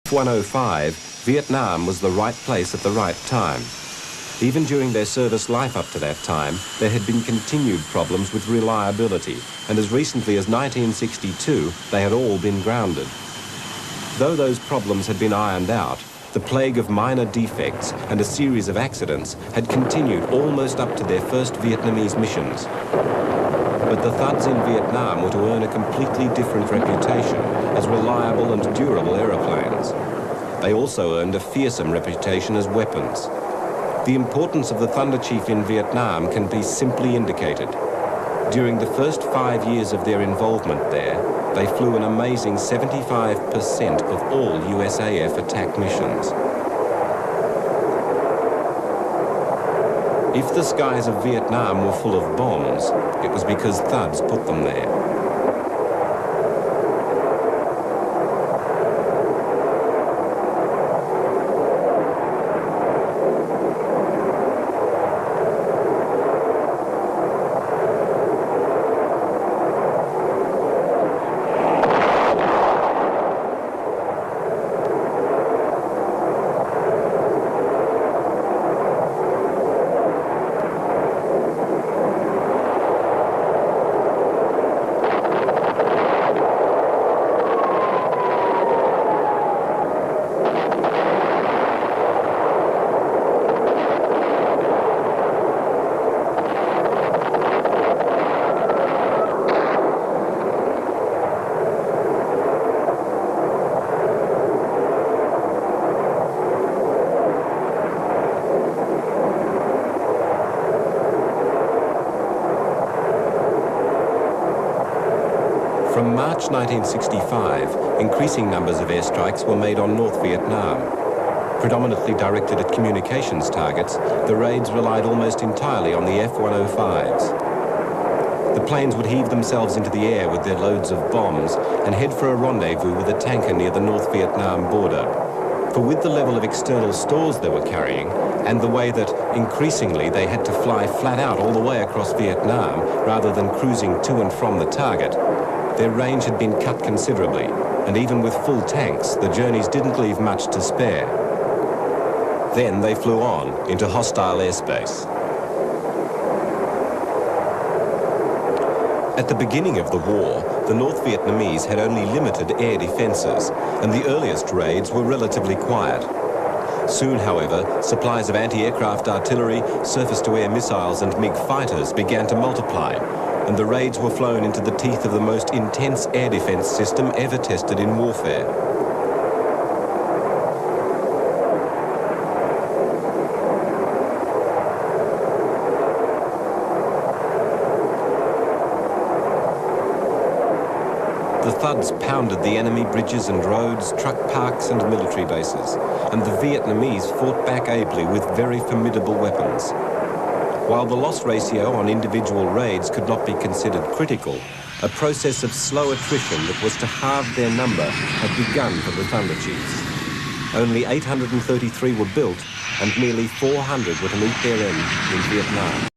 𝐓-𝟏𝟎🟓, Vietnam was the right place at the right time. Even during their service life up to that time, there had been continued problems with reliability, and as recently as 1962, they had all been grounded. Though those problems had been ironed out, the plague of minor defects and a series of accidents had continued almost up to their first Vietnamese missions. But the thuds in Vietnam were to earn a completely different reputation as reliable and durable aeroplanes. They also earned a fearsome reputation as weapons. The importance of the Thunder Chief in Vietnam can be simply indicated. During the first 5 years of their involvement there, they flew an amazing 75% of all USAF attack missions. If the skies of Vietnam were full of bombs, it was because thuds put them there. From March 1965, increasing numbers of airstrikes were made on North Vietnam. Predominantly directed at communications targets, the raids relied almost entirely on the 𝐓-105s. The planes would heave themselves into the air with their loads of bombs and head for a rendezvous with a tanker near the North Vietnam border. For with the level of external stores they were carrying, and the way that, increasingly, they had to fly flat out all the way across Vietnam rather than cruising to and from the target, their range had been cut considerably, and even with full tanks, the journeys didn't leave much to spare. Then they flew on into hostile airspace. At the beginning of the war, the North Vietnamese had only limited air defences, and the earliest raids were relatively quiet. Soon, however, supplies of anti-aircraft artillery, surface-to-air missiles and MiG fighters began to multiply, and the raids were flown into the teeth of the most intense air defense system ever tested in warfare. The thuds pounded the enemy bridges and roads, truck parks and military bases, and the Vietnamese fought back ably with very formidable weapons. While the loss ratio on individual raids could not be considered critical, a process of slow attrition that was to halve their number had begun for the Thunder Chiefs. Only 833 were built, and merely 400 were to meet their end in Vietnam.